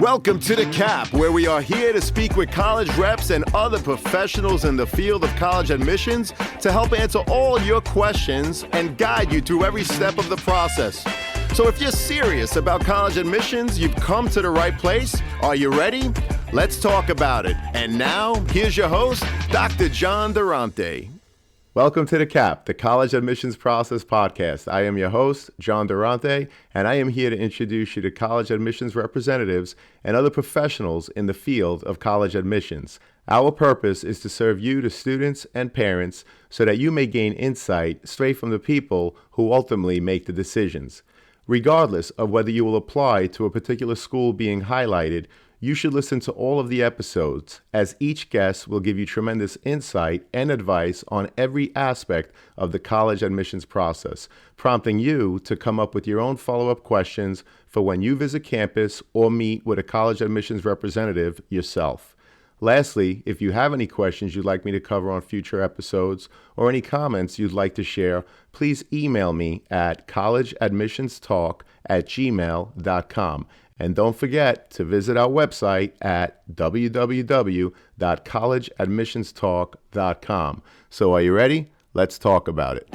Welcome to The Cap, where we are here to speak with college reps and other professionals in the field of college admissions to help answer all your questions and guide you through every step of the process. So if you're serious about college admissions, you've come to the right place. Are you ready? Let's talk about it. And now, here's your host, Dr. John Durante. Welcome to The Cap, the College Admissions Process Podcast. I am your host, John Durante, and I am here to introduce you to college admissions representatives and other professionals in the field of college admissions. Our purpose is to serve you, the students and parents, so that you may gain insight straight from the people who ultimately make the decisions. Regardless of whether you will apply to a particular school being highlighted, you should listen to all of the episodes, as each guest will give you tremendous insight and advice on every aspect of the college admissions process, prompting you to come up with your own follow-up questions for when you visit campus or meet with a college admissions representative yourself. Lastly, if you have any questions you'd like me to cover on future episodes or any comments you'd like to share, please email me at collegeadmissionstalk@gmail.com. And don't forget to visit our website at www.collegeadmissionstalk.com. So are you ready? Let's talk about it.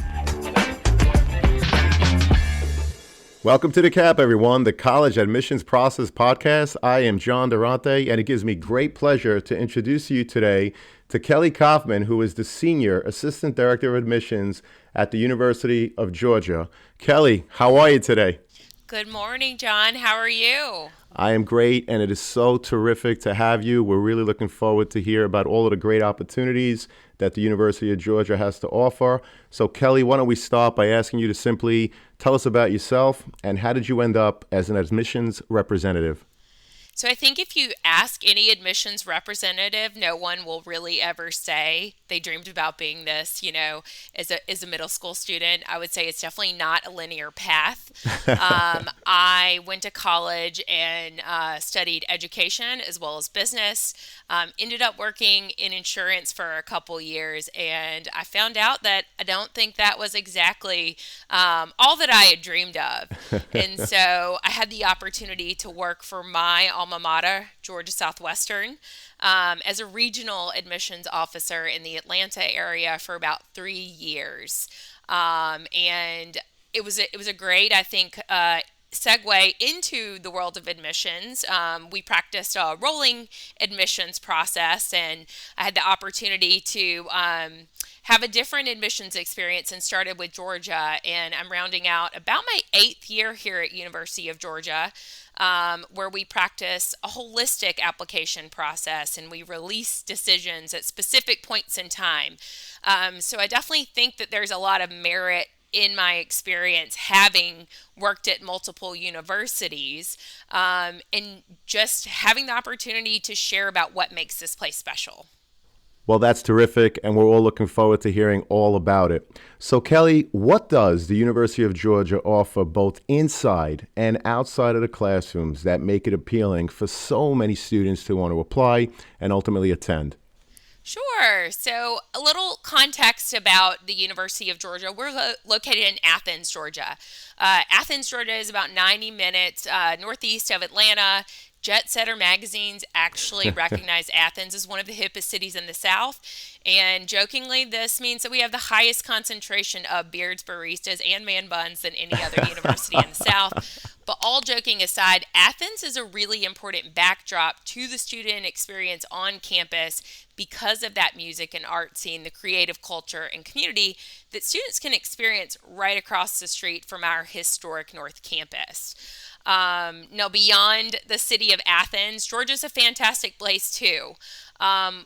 Welcome to The Cap, everyone, the College Admissions Process Podcast. I am John Durante, and it gives me great pleasure to introduce you today to Kelly Coffman, who is the Senior Assistant Director of Admissions at the University of Georgia. Kelly, how are you today? Good morning, John. How are you? I am great, and it is so terrific to have you. We're really looking forward to hear about all of the great opportunities that the University of Georgia has to offer. So, Kelly, why don't we start by asking you to simply tell us about yourself and how did you end up as an admissions representative? So I think if you ask any admissions representative, no one will really ever say they dreamed about being this, as a middle school student. I would say it's definitely not a linear path. I went to college and studied education as well as business, ended up working in insurance for a couple years, and I found out that I don't think that was exactly all that I had dreamed of. And so I had the opportunity to work for my alma mater, Georgia Southwestern, as a regional admissions officer in the Atlanta area for about 3 years. And it was a great, I think, segue into the world of admissions. We practiced a rolling admissions process, and I had the opportunity to have a different admissions experience and started with Georgia. And I'm rounding out about my 8th year here at University of Georgia, where we practice a holistic application process and we release decisions at specific points in time. So I definitely think that there's a lot of merit in my experience having worked at multiple universities, and just having the opportunity to share about what makes this place special. Well, that's terrific, and we're all looking forward to hearing all about it. So, Kelly, what does the University of Georgia offer both inside and outside of the classrooms that make it appealing for so many students to want to apply and ultimately attend? Sure. So a little context about the University of Georgia. We're located in Athens, Georgia. Athens, Georgia is about 90 minutes northeast of Atlanta. Jet Setter magazines actually recognize Athens as one of the hippest cities in the South. And jokingly, this means that we have the highest concentration of beards, baristas, and man buns than any other university in the South. But all joking aside, Athens is a really important backdrop to the student experience on campus because of that music and art scene, the creative culture and community that students can experience right across the street from our historic North Campus. Now, beyond the city of Athens, Georgia's a fantastic place too.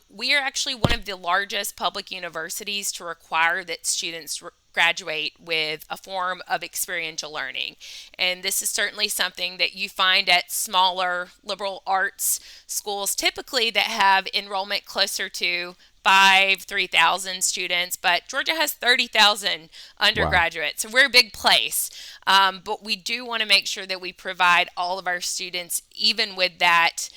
We are actually one of the largest public universities to require that students graduate with a form of experiential learning. And this is certainly something that you find at smaller liberal arts schools typically that have enrollment closer to 3,000 students, but Georgia has 30,000 undergraduates. Wow. So we're a big place. But we do want to make sure that we provide all of our students, even with that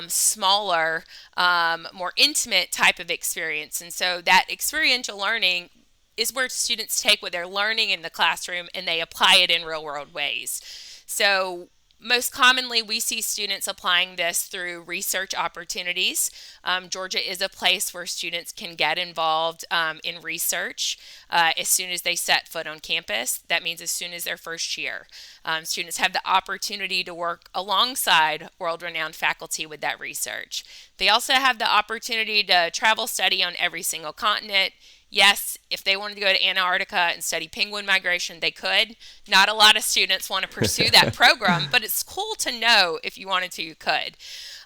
smaller, more intimate type of experience. And so that experiential learning is where students take what they're learning in the classroom and they apply it in real world ways. So Most commonly, we see students applying this through research opportunities. Georgia is a place where students can get involved in research as soon as they set foot on campus. That means as soon as their first year. Students have the opportunity to work alongside world-renowned faculty with that research. They also have the opportunity to travel study on every single continent. Yes, if they wanted to go to Antarctica and study penguin migration, they could. Not a lot of students want to pursue that program, but it's cool to know if you wanted to, you could.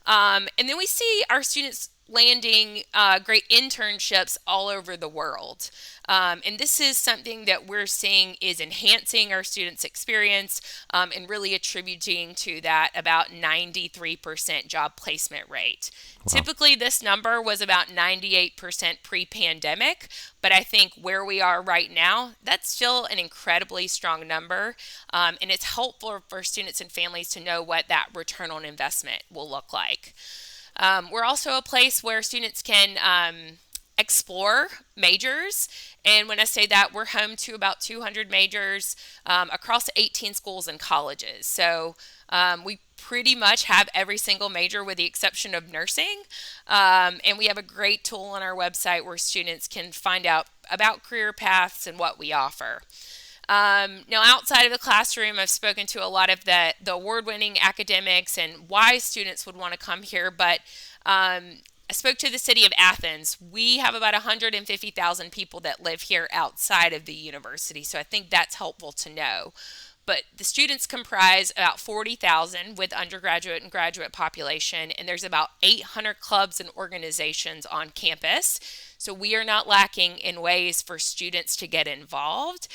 And then we see our students landing great internships all over the world. And this is something that we're seeing is enhancing our students' experience and really attributing to that about 93% job placement rate. Wow. Typically, this number was about 98% pre-pandemic, but I think where we are right now, that's still an incredibly strong number. And it's helpful for students and families to know what that return on investment will look like. We're also a place where students can explore majors. And when I say that, we're home to about 200 majors across 18 schools and colleges. So we pretty much have every single major with the exception of nursing. And we have a great tool on our website where students can find out about career paths and what we offer. Now, outside of the classroom, I've spoken to a lot of the award-winning academics and why students would want to come here, but I spoke to the city of Athens. We have about 150,000 people that live here outside of the university, so I think that's helpful to know. But the students comprise about 40,000 with undergraduate and graduate population, and there's about 800 clubs and organizations on campus. So we are not lacking in ways for students to get involved.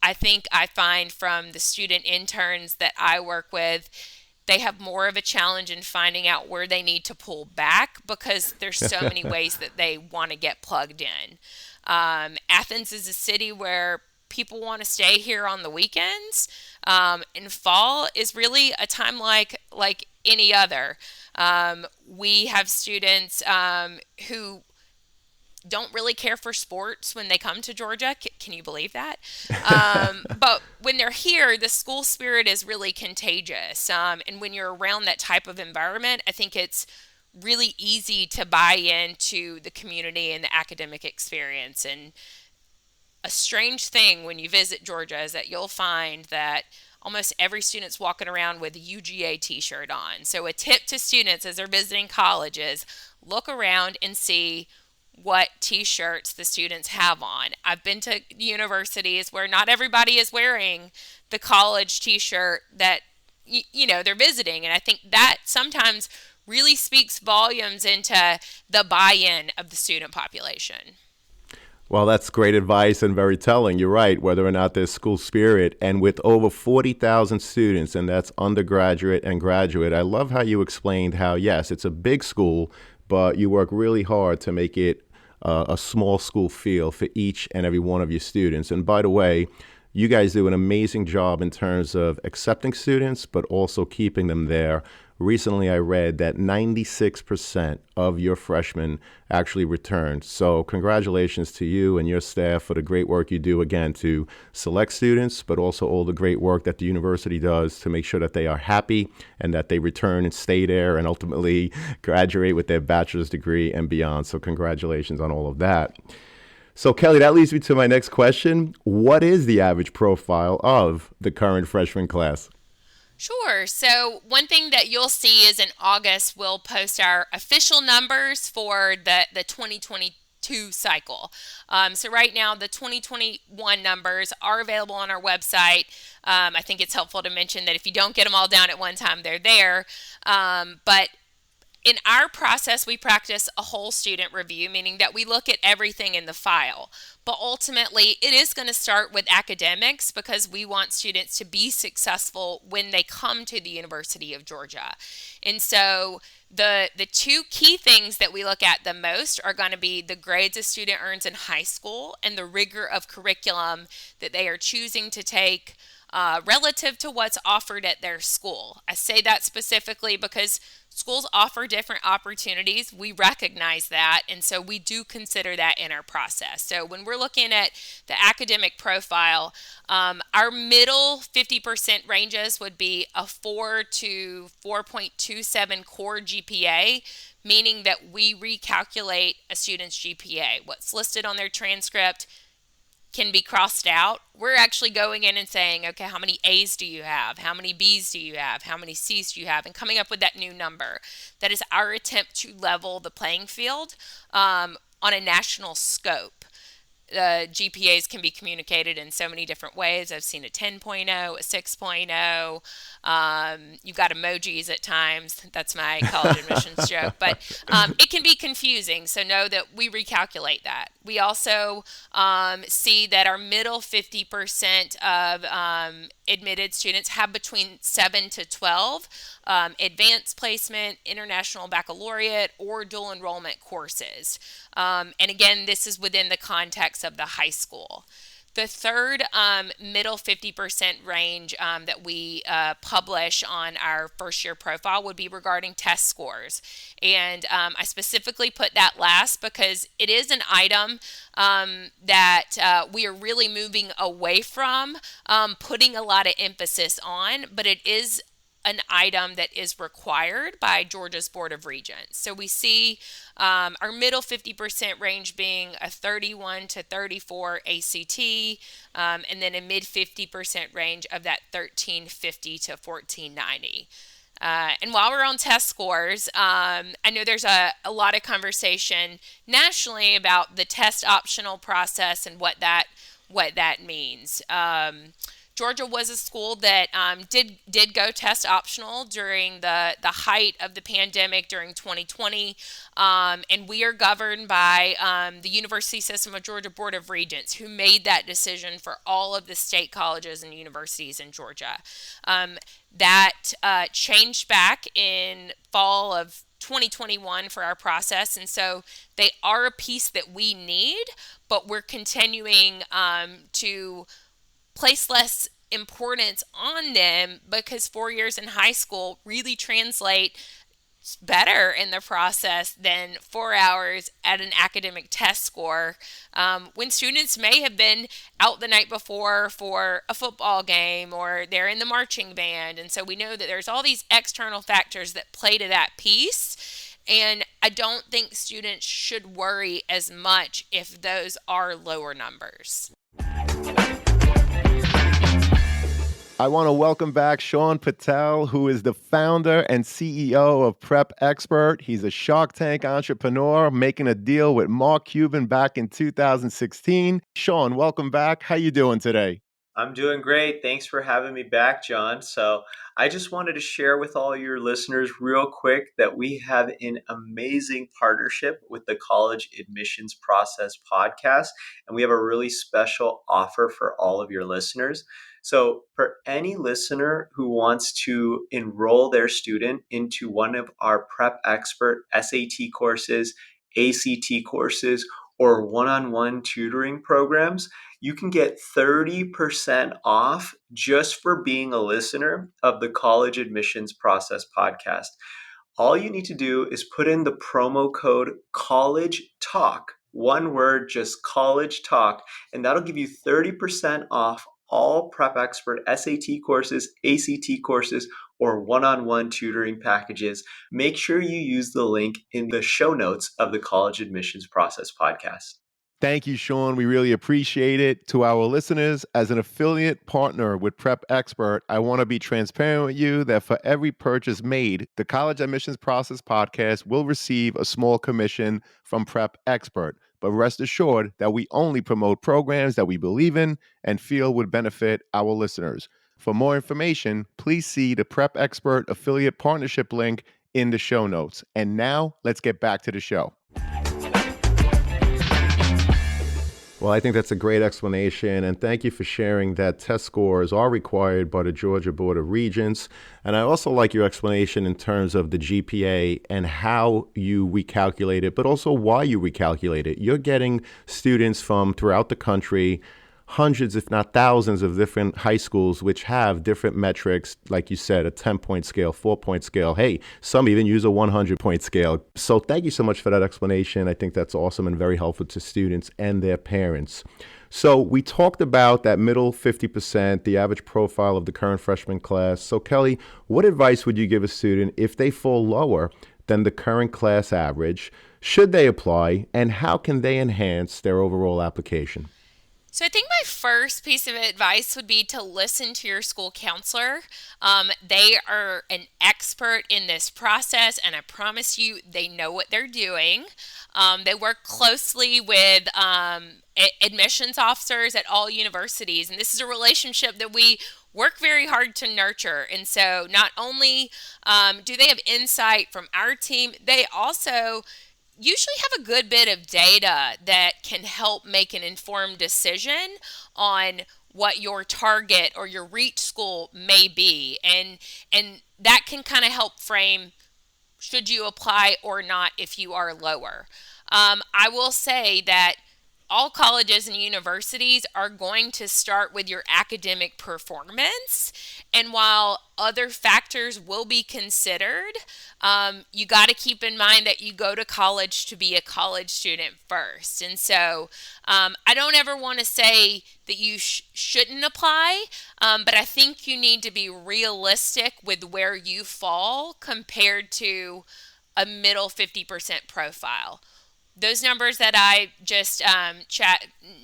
I think I find from the student interns that I work with, they have more of a challenge in finding out where they need to pull back because there's so many ways that they want to get plugged in. Athens is a city where people want to stay here on the weekends. And fall is really a time like any other. We have students who don't really care for sports when they come to Georgia. Can you believe that? But when they're here, the school spirit is really contagious. And when you're around that type of environment, I think it's really easy to buy into the community and the academic experience. And a strange thing when you visit Georgia is that you'll find that almost every student's walking around with a UGA t-shirt on. So a tip to students as they're visiting colleges, look around and see what t-shirts the students have on. I've been to universities where not everybody is wearing the college t-shirt that they're visiting, and I think that sometimes really speaks volumes into the buy-in of the student population. Well, that's great advice and very telling. You're right, whether or not there's school spirit. And with over 40,000 students, and that's undergraduate and graduate, I love how you explained how, yes, it's a big school, but you work really hard to make it a small school feel for each and every one of your students. And by the way, you guys do an amazing job in terms of accepting students, but also keeping them there. Recently, I read that 96% of your freshmen actually returned. So congratulations to you and your staff for the great work you do, again, to select students, but also all the great work that the university does to make sure that they are happy and that they return and stay there and ultimately graduate with their bachelor's degree and beyond. So congratulations on all of that. So Kelly, that leads me to my next question. What is the average profile of the current freshman class? Sure. So one thing that you'll see is in August, we'll post our official numbers for the 2022 cycle. So right now, the 2021 numbers are available on our website. I think it's helpful to mention that if you don't get them all down at one time, they're there. But in our process, we practice a whole student review, meaning that we look at everything in the file. But ultimately, it is going to start with academics because we want students to be successful when they come to the University of Georgia. And so the two key things that we look at the most are going to be the grades a student earns in high school and the rigor of curriculum that they are choosing to take relative to what's offered at their school. I say that specifically because schools offer different opportunities. We recognize that, and so we do consider that in our process. So when we're looking at the academic profile, our middle 50% ranges would be a 4 to 4.27 core GPA, meaning that we recalculate a student's GPA. What's listed on their transcript can be crossed out. We're actually going in and saying, okay, how many A's do you have? How many B's do you have? How many C's do you have? And coming up with that new number. That is our attempt to level the playing field on a national scope. GPAs can be communicated in so many different ways. I've seen a 10.0, a 6.0. You've got emojis at times. That's my college admissions joke. But it can be confusing, so know that we recalculate that. We also see that our middle 50% of admitted students have between 7 to 12 advanced placement, international baccalaureate, or dual enrollment courses. And again, this is within the context of the high school. The third middle 50% range that we publish on our first year profile would be regarding test scores. And I specifically put that last because it is an item that we are really moving away from putting a lot of emphasis on, but it is an item that is required by Georgia's Board of Regents. So we see our middle 50% range being a 31 to 34 ACT, and then a mid 50% range of that 1350 to 1490. And while we're on test scores, I know there's a lot of conversation nationally about the test optional process and what that means. Georgia was a school that did go test optional during the height of the pandemic during 2020, and we are governed by the University System of Georgia Board of Regents, who made that decision for all of the state colleges and universities in Georgia. That changed back in fall of 2021 for our process, and so they are a piece that we need, but we're continuing to place less importance on them because 4 years in high school really translate better in the process than 4 hours at an academic test score when students may have been out the night before for a football game or they're in the marching band. And so we know that there's all these external factors that play to that piece. And I don't think students should worry as much if those are lower numbers. I want to welcome back Sean Patel, who is the founder and CEO of Prep Expert. He's a Shark Tank entrepreneur making a deal with Mark Cuban back in 2016. Sean, welcome back. How you doing today? I'm doing great. Thanks for having me back, John. So I just wanted to share with all your listeners real quick that we have an amazing partnership with the College Admissions Process podcast, and we have a really special offer for all of your listeners. So for any listener who wants to enroll their student into one of our Prep Expert SAT courses, ACT courses, or one-on-one tutoring programs, you can get 30% off just for being a listener of the College Admissions Process podcast. All you need to do is put in the promo code College Talk, one word, just College Talk, and that'll give you 30% off all Prep Expert SAT courses, ACT courses, or one-on-one tutoring packages. Make sure you use the link in the show notes of the College Admissions Process podcast. Thank you, Sean. We really appreciate it. To our listeners, as an affiliate partner with Prep Expert, I want to be transparent with you that for every purchase made, the College Admissions Process podcast will receive a small commission from Prep Expert. But rest assured that we only promote programs that we believe in and feel would benefit our listeners. For more information, please see the Prep Expert affiliate partnership link in the show notes. And now let's get back to the show. Well, I think that's a great explanation, and thank you for sharing that test scores are required by the Georgia Board of Regents. And I also like your explanation in terms of the GPA and how you recalculate it, but also why you recalculate it. You're getting students from throughout the country hundreds, if not thousands, of different high schools which have different metrics, like you said, a 10-point scale, 4-point scale. Hey, some even use a 100-point scale. So thank you so much for that explanation. I think that's awesome and very helpful to students and their parents. So we talked about that middle 50%, the average profile of the current freshman class. So Kelly, what advice would you give a student if they fall lower than the current class average? Should they apply, and how can they enhance their overall application? So I think my first piece of advice would be to listen to your school counselor. They are an expert in this process, and I promise you, they know what they're doing. They work closely with admissions officers at all universities, and this is a relationship that we work very hard to nurture. And so not only do they have insight from our team, they also usually have a good bit of data that can help make an informed decision on what your target or your reach school may be, and that can kind of help frame should you apply or not if you are lower. I will say that all colleges and universities are going to start with your academic performance. And while other factors will be considered, you got to keep in mind that you go to college to be a college student first. And so I don't ever want to say that you shouldn't apply, but I think you need to be realistic with where you fall compared to a middle 50% profile. Those numbers that I just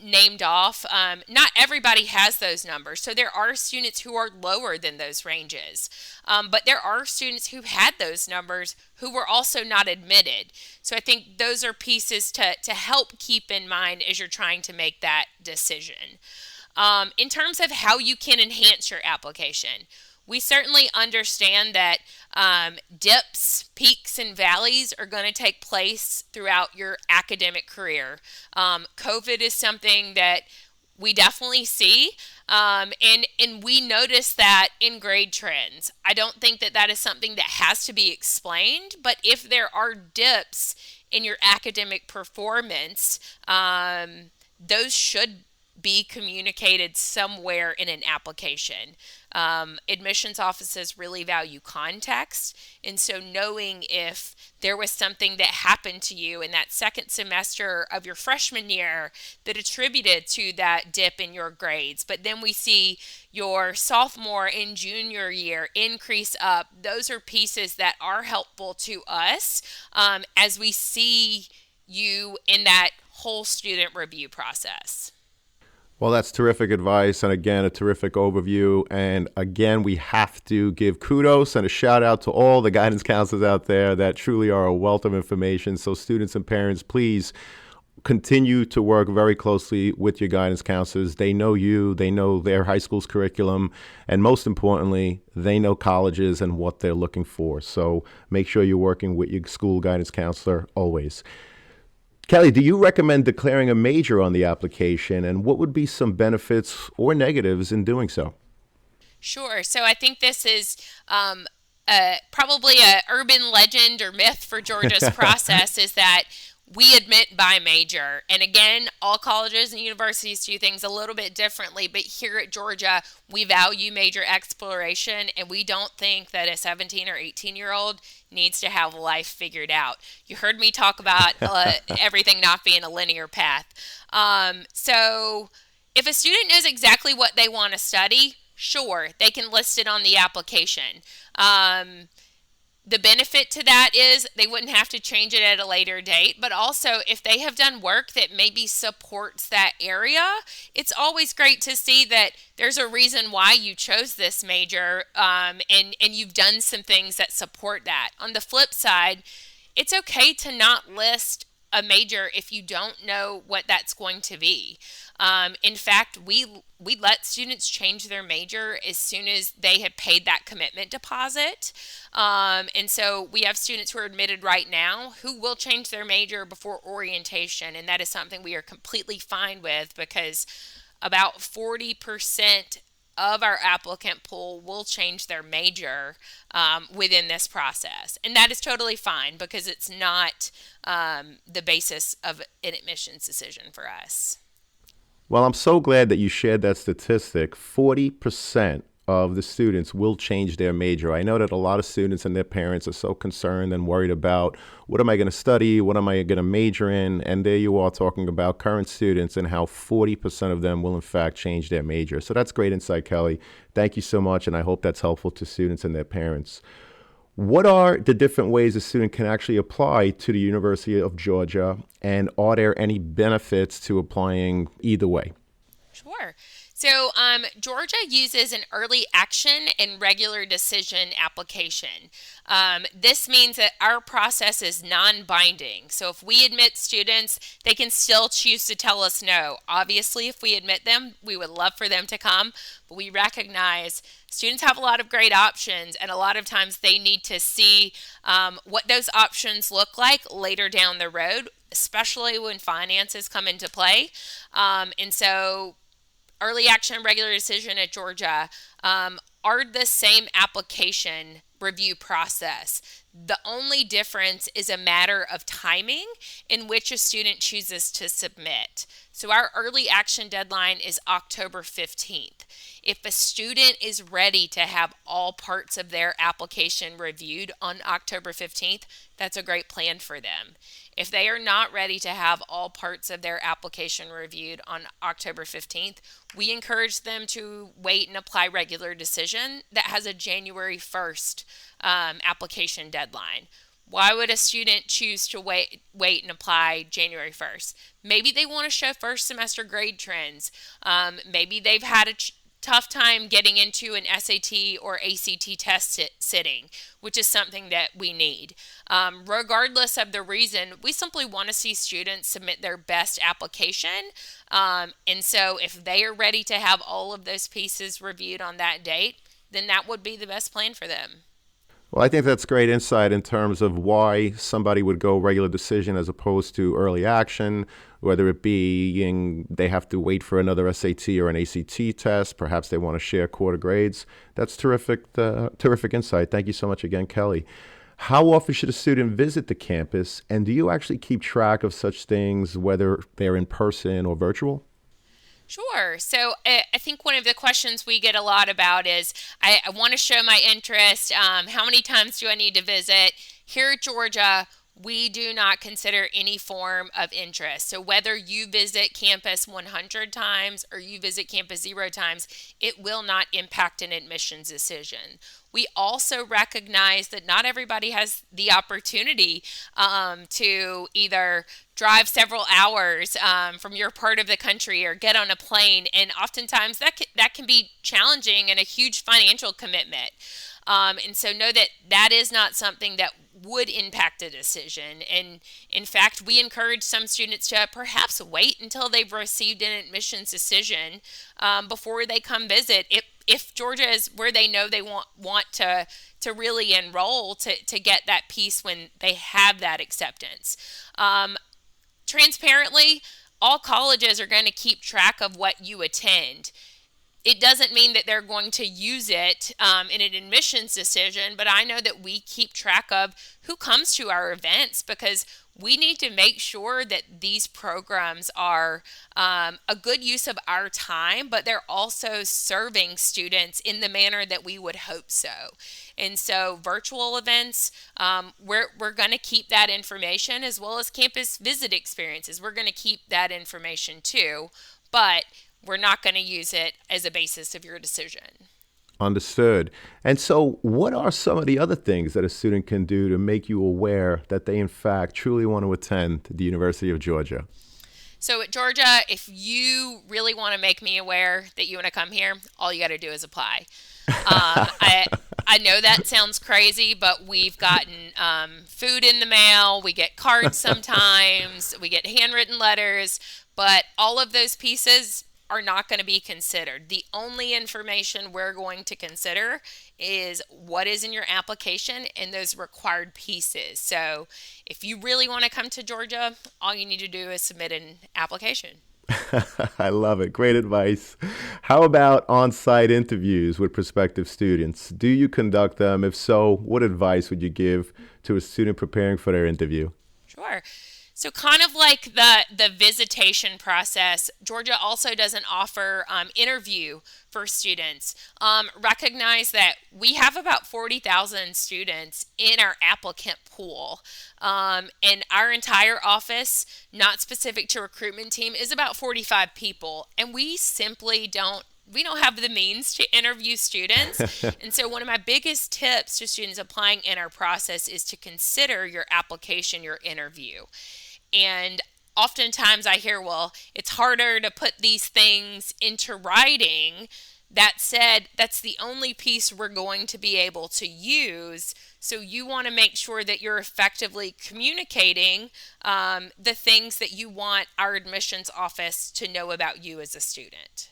named off, not everybody has those numbers. So there are students who are lower than those ranges. But there are students who had those numbers who were also not admitted. So I think those are pieces to help keep in mind as you're trying to make that decision. In terms of how you can enhance your application, we certainly understand that dips, peaks, and valleys are going to take place throughout your academic career. COVID is something that we definitely see, and we notice that in grade trends. I don't think that that is something that has to be explained, but if there are dips in your academic performance, those should be communicated somewhere in an application. Admissions offices really value context, and so knowing if there was something that happened to you in that second semester of your freshman year that attributed to that dip in your grades, but then we see your sophomore and junior year increase up, those are pieces that are helpful to us as we see you in that whole student review process. Well, that's terrific advice. And again, a terrific overview. And again, we have to give kudos and a shout out to all the guidance counselors out there that truly are a wealth of information. So students and parents, please continue to work very closely with your guidance counselors. They know you, they know their high school's curriculum, and most importantly, they know colleges and what they're looking for. So make sure you're working with your school guidance counselor always. Kelly, do you recommend declaring a major on the application, and what would be some benefits or negatives in doing so? Sure. So I think this is probably a urban legend or myth for Georgia's process is that we admit by major. And again, all colleges and universities do things a little bit differently, but here at Georgia, we value major exploration, and we don't think that a 17 or 18-year-old needs to have life figured out. You heard me talk about everything not being a linear path. So if a student knows exactly what they want to study, sure, they can list it on the application. The benefit to that is they wouldn't have to change it at a later date, but also if they have done work that maybe supports that area, it's always great to see that there's a reason why you chose this major, and you've done some things that support that. On the flip side, it's okay to not list a major if you don't know what that's going to be. In fact, we let students change their major as soon as they have paid that commitment deposit. And so we have students who are admitted right now who will change their major before orientation. And that is something we are completely fine with because about 40% of our applicant pool will change their major within this process. And that is totally fine because it's not the basis of an admissions decision for us. Well, I'm so glad that you shared that statistic. 40% of the students will change their major. I know that a lot of students and their parents are so concerned and worried about what am I going to study? What am I going to major in? And there you are talking about current students and how 40% of them will, in fact, change their major. So that's great insight, Kelly. Thank you so much. And I hope that's helpful to students and their parents. What are the different ways a student can actually apply to the University of Georgia? And are there any benefits to applying either way? Sure. So, Georgia uses an early action and regular decision application. This means that our process is non binding. So, if we admit students, they can still choose to tell us no. Obviously, if we admit them, we would love for them to come, but we recognize students have a lot of great options, and a lot of times they need to see what those options look like later down the road, especially when finances come into play. And so, early action and regular decision at Georgia are the same application review process. The only difference is a matter of timing in which a student chooses to submit. So our early action deadline is October 15th. If a student is ready to have all parts of their application reviewed on October 15th, that's a great plan for them. If they are not ready to have all parts of their application reviewed on October 15th, we encourage them to wait and apply regular decision that has a January 1st application deadline. Why would a student choose to wait and apply January 1st? Maybe they want to show first semester grade trends. Maybe they've had a tough time getting into an SAT or ACT test sitting, which is something that we need. Regardless of the reason, we simply want to see students submit their best application. And so if they are ready to have all of those pieces reviewed on that date, then that would be the best plan for them. Well, I think that's great insight in terms of why somebody would go regular decision as opposed to early action, whether it be they have to wait for another SAT or an ACT test. Perhaps they want to share quarter grades. That's terrific insight. Thank you so much again, Kelly. How often should a student visit the campus? And do you actually keep track of such things, whether they're in person or virtual? Sure. So I think one of the questions we get a lot about is I want to show my interest. How many times do I need to visit? Here at Georgia, we do not consider any form of interest. So whether you visit campus 100 times or you visit campus 0 times, it will not impact an admissions decision. We also recognize that not everybody has the opportunity to either drive several hours from your part of the country or get on a plane, and oftentimes that can be challenging and a huge financial commitment. And so know that that is not something that would impact a decision. And in fact, we encourage some students to perhaps wait until they've received an admissions decision before they come visit. If Georgia is where they know they want to really enroll to get that piece when they have that acceptance. Transparently, all colleges are going to keep track of what you attend. It doesn't mean that they're going to use it in an admissions decision, but I know that we keep track of who comes to our events because we need to make sure that these programs are a good use of our time, but they're also serving students in the manner that we would hope so. And so virtual events, we're going to keep that information as well as campus visit experiences. We're going to keep that information too, but we're not going to use it as a basis of your decision. Understood. And so, what are some of the other things that a student can do to make you aware that they, in fact, truly want to attend the University of Georgia? So at Georgia, if you really want to make me aware that you want to come here, all you got to do is apply. I know that sounds crazy, but we've gotten food in the mail. We get cards sometimes. We get handwritten letters. But all of those pieces are not going to be considered. The only information we're going to consider is what is in your application and those required pieces. So if you really want to come to Georgia, all you need to do is submit an application. I love it. Great advice. How about on-site interviews with prospective students? Do you conduct them? If so, what advice would you give to a student preparing for their interview? Sure. So kind of like the visitation process, Georgia also doesn't offer interview for students. Recognize that we have about 40,000 students in our applicant pool. And our entire office, not specific to recruitment team, is about 45 people. And we don't have the means to interview students. And so one of my biggest tips to students applying in our process is to consider your application, your interview. And oftentimes I hear, well, it's harder to put these things into writing. That said, that's the only piece we're going to be able to use. So you want to make sure that you're effectively communicating the things that you want our admissions office to know about you as a student.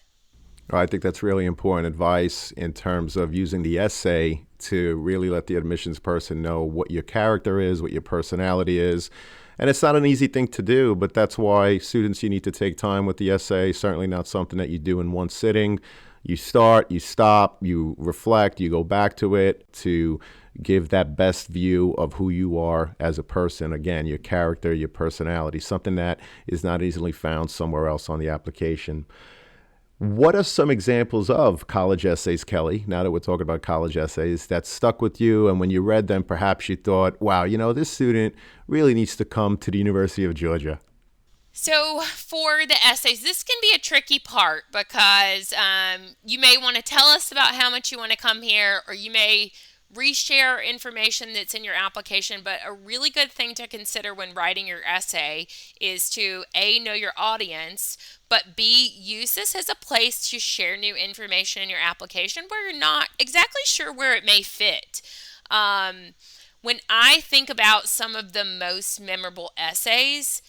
I think that's really important advice in terms of using the essay to really let the admissions person know what your character is, what your personality is. And it's not an easy thing to do, but that's why students, you need to take time with the essay. Certainly not something that you do in one sitting. You start, you stop, you reflect, you go back to it to give that best view of who you are as a person. Again, your character, your personality, something that is not easily found somewhere else on the application. What are some examples of college essays, Kelly, now that we're talking about college essays, that stuck with you? And when you read them, perhaps you thought, wow, this student really needs to come to the University of Georgia. So for the essays, this can be a tricky part because you may want to tell us about how much you want to come here, or you may reshare information that's in your application. But a really good thing to consider when writing your essay is to A, know your audience, but B, use this as a place to share new information in your application where you're not exactly sure where it may fit. When I think about some of the most memorable essays,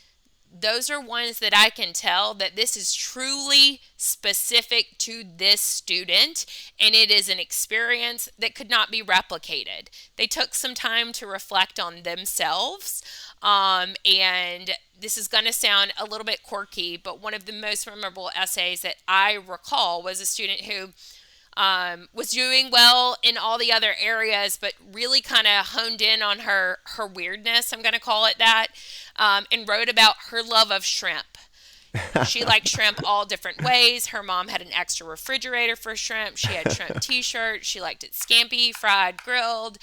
those are ones that I can tell that this is truly specific to this student, and it is an experience that could not be replicated. They took some time to reflect on themselves, and this is going to sound a little bit quirky, but one of the most memorable essays that I recall was a student who was doing well in all the other areas, but really kind of honed in on her weirdness, I'm going to call it that, and wrote about her love of shrimp. She liked shrimp all different ways. Her mom had an extra refrigerator for shrimp. She had shrimp t-shirts. She liked it scampi, fried, grilled.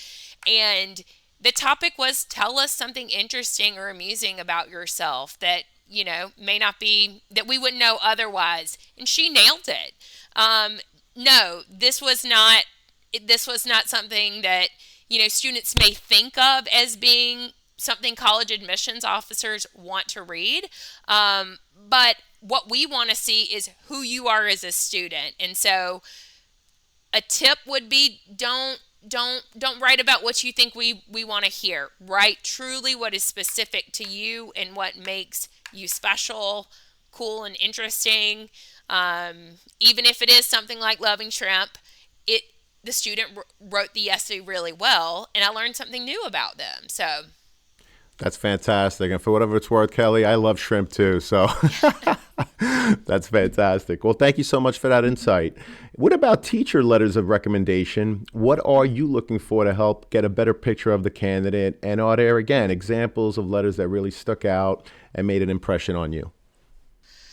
And the topic was, tell us something interesting or amusing about yourself that, may not be, that we wouldn't know otherwise. And she nailed it. No, this was not something that, students may think of as being something college admissions officers want to read. But what we want to see is who you are as a student. And so a tip would be don't write about what you think we want to hear. Write truly what is specific to you and what makes you special, cool, and interesting. Even if it is something like loving shrimp, the student wrote the essay really well, and I learned something new about them. So that's fantastic. And for whatever it's worth, Kelly, I love shrimp too. So that's fantastic. Well, thank you so much for that insight. What about teacher letters of recommendation? What are you looking for to help get a better picture of the candidate? And are there, again, examples of letters that really stuck out and made an impression on you?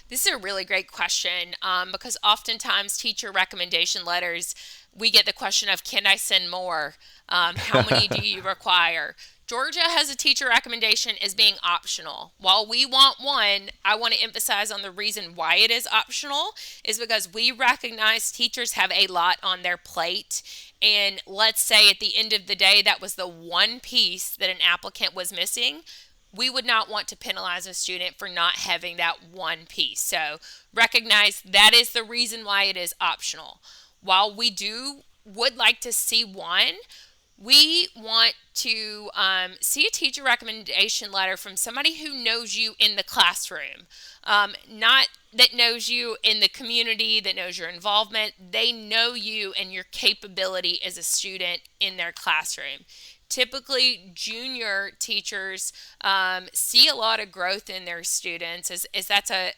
This is a really great question because oftentimes teacher recommendation letters, we get the question of, can I send more? How many do you require? Georgia has a teacher recommendation as being optional. While we want one, I want to emphasize on the reason why it is optional is because we recognize teachers have a lot on their plate. And let's say at the end of the day, that was the one piece that an applicant was missing. We would not want to penalize a student for not having that one piece. So recognize that is the reason why it is optional. While we would like to see one, we want to see a teacher recommendation letter from somebody who knows you in the classroom, not that knows you in the community, that knows your involvement. They know you and your capability as a student in their classroom. Typically, junior teachers see a lot of growth in their students as that's a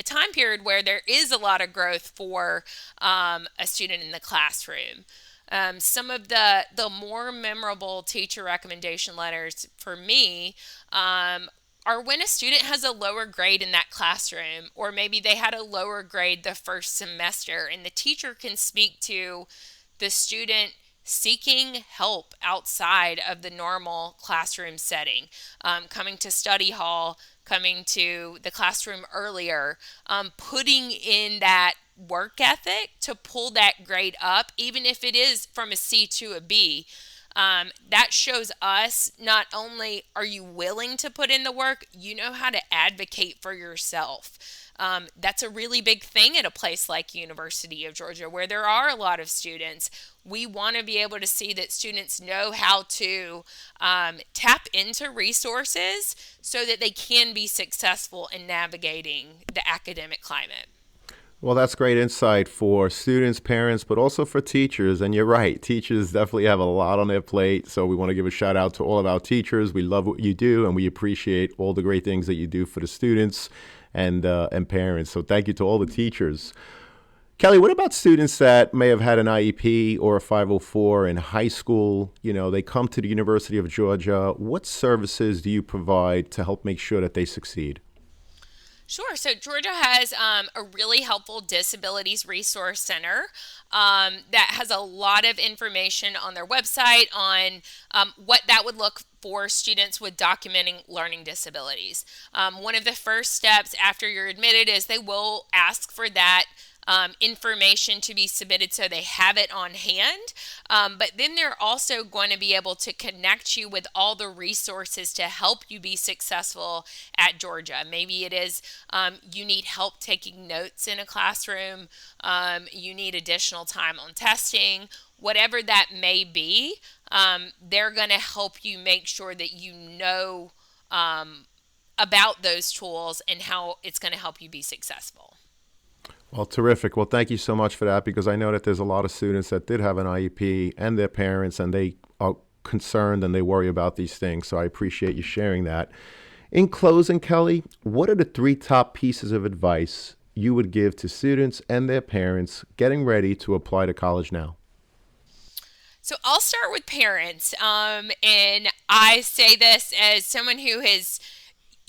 time period where there is a lot of growth for a student in the classroom. Some of the more memorable teacher recommendation letters for me are when a student has a lower grade in that classroom, or maybe they had a lower grade the first semester, and the teacher can speak to the student seeking help outside of the normal classroom setting, coming to study hall, coming to the classroom earlier, putting in that work ethic to pull that grade up, even if it is from a C to a B. That shows us not only are you willing to put in the work, you know how to advocate for yourself. That's a really big thing at a place like University of Georgia, where there are a lot of students. We want to be able to see that students know how to tap into resources so that they can be successful in navigating the academic climate. Well, that's great insight for students, parents, but also for teachers. And you're right, teachers definitely have a lot on their plate. So we want to give a shout out to all of our teachers. We love what you do, and we appreciate all the great things that you do for the students and parents. So thank you to all the teachers. Kelly, what about students that may have had an IEP or a 504 in high school? You know, they come to the University of Georgia. What services do you provide to help make sure that they succeed? Sure. So Georgia has a really helpful disabilities resource center that has a lot of information on their website on what that would look for students with documenting learning disabilities. One of the first steps after you're admitted is they will ask for that information to be submitted so they have it on hand. But then they're also going to be able to connect you with all the resources to help you be successful at Georgia. Maybe it is you need help taking notes in a classroom, you need additional time on testing, whatever that may be. They're going to help you make sure that you know about those tools and how it's going to help you be successful. Well, terrific. Well, thank you so much for that, because I know that there's a lot of students that did have an IEP and their parents, and they are concerned and they worry about these things. So I appreciate you sharing that. In closing, Kelly, what are the three top pieces of advice you would give to students and their parents getting ready to apply to college now? So I'll start with parents. And I say this as someone who has,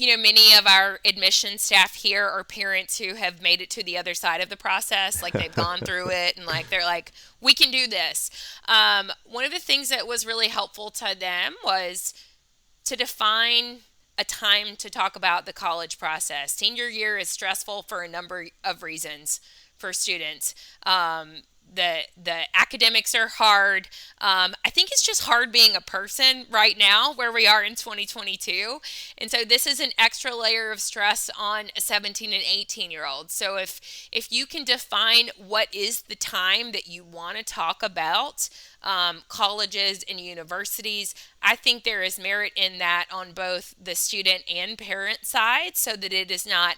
many of our admission staff here are parents who have made it to the other side of the process. Like they've gone through it and like they're like, we can do this. One of the things that was really helpful to them was to define a time to talk about the college process. Senior year is stressful for a number of reasons for students. The academics are hard. I think it's just hard being a person right now where we are in 2022. And so this is an extra layer of stress on a 17 and 18-year-old. So if you can define what is the time that you want to talk about colleges and universities, I think there is merit in that on both the student and parent side so that it is not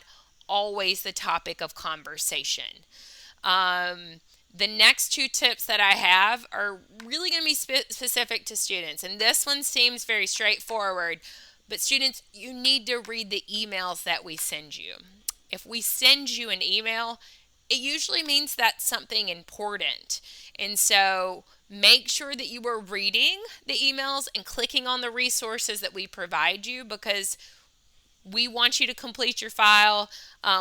always the topic of conversation. The next two tips that I have are really going to be specific to students. And this one seems very straightforward. But students, you need to read the emails that we send you. If we send you an email, it usually means that's something important. And so make sure that you are reading the emails and clicking on the resources that we provide you, because we want you to complete your file.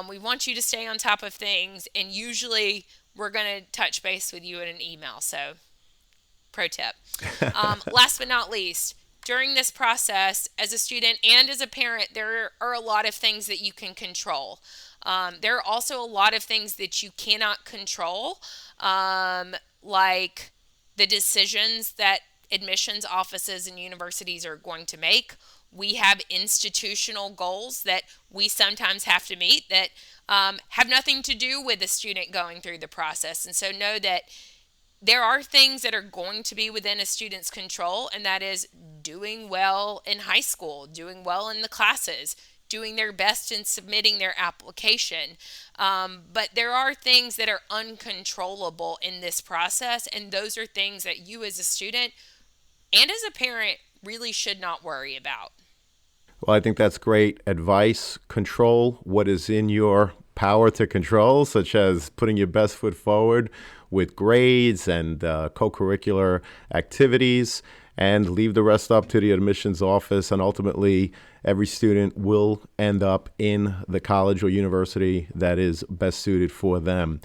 We want you to stay on top of things. And usually we're going to touch base with you in an email. So, pro tip. Last but not least, during this process, as a student and as a parent, there are a lot of things that you can control. There are also a lot of things that you cannot control, like the decisions that admissions offices and universities are going to make. We have institutional goals that we sometimes have to meet that have nothing to do with the student going through the process. And so know that there are things that are going to be within a student's control, and that is doing well in high school, doing well in the classes, doing their best in submitting their application. But there are things that are uncontrollable in this process, and those are things that you as a student and as a parent really should not worry about. Well, I think that's great advice. Control what is in your power to control, such as putting your best foot forward, with grades and co-curricular activities, and leave the rest up to the admissions office. And ultimately, every student will end up in the college or university that is best suited for them.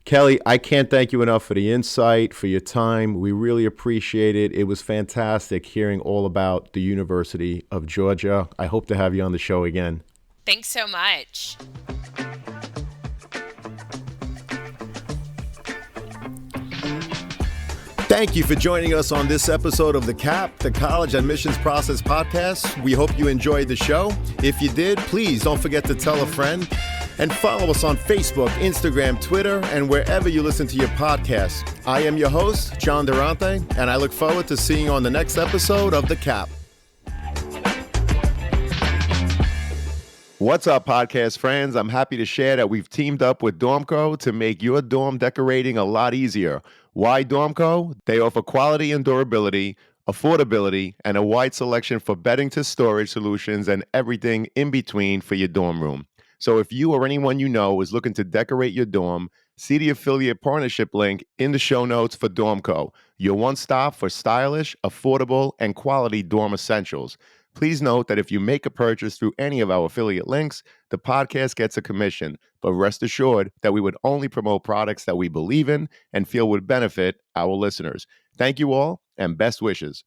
Kelly, I can't thank you enough for the insight, for your time. We really appreciate it. It was fantastic hearing all about the University of Georgia. I hope to have you on the show again. Thanks so much. Thank you for joining us on this episode of the CAP, the College Admissions Process Podcast. We hope you enjoyed the show. If you did, please don't forget to tell a friend. And follow us on Facebook, Instagram, Twitter, and wherever you listen to your podcasts. I am your host, John Durante, and I look forward to seeing you on the next episode of The CAP. What's up, podcast friends? I'm happy to share that we've teamed up with Dormco to make your dorm decorating a lot easier. Why Dormco? They offer quality and durability, affordability, and a wide selection for bedding to storage solutions and everything in between for your dorm room. So if you or anyone you know is looking to decorate your dorm, see the affiliate partnership link in the show notes for Dormco, your one-stop for stylish, affordable, and quality dorm essentials. Please note that if you make a purchase through any of our affiliate links, the podcast gets a commission, but rest assured that we would only promote products that we believe in and feel would benefit our listeners. Thank you all, and best wishes.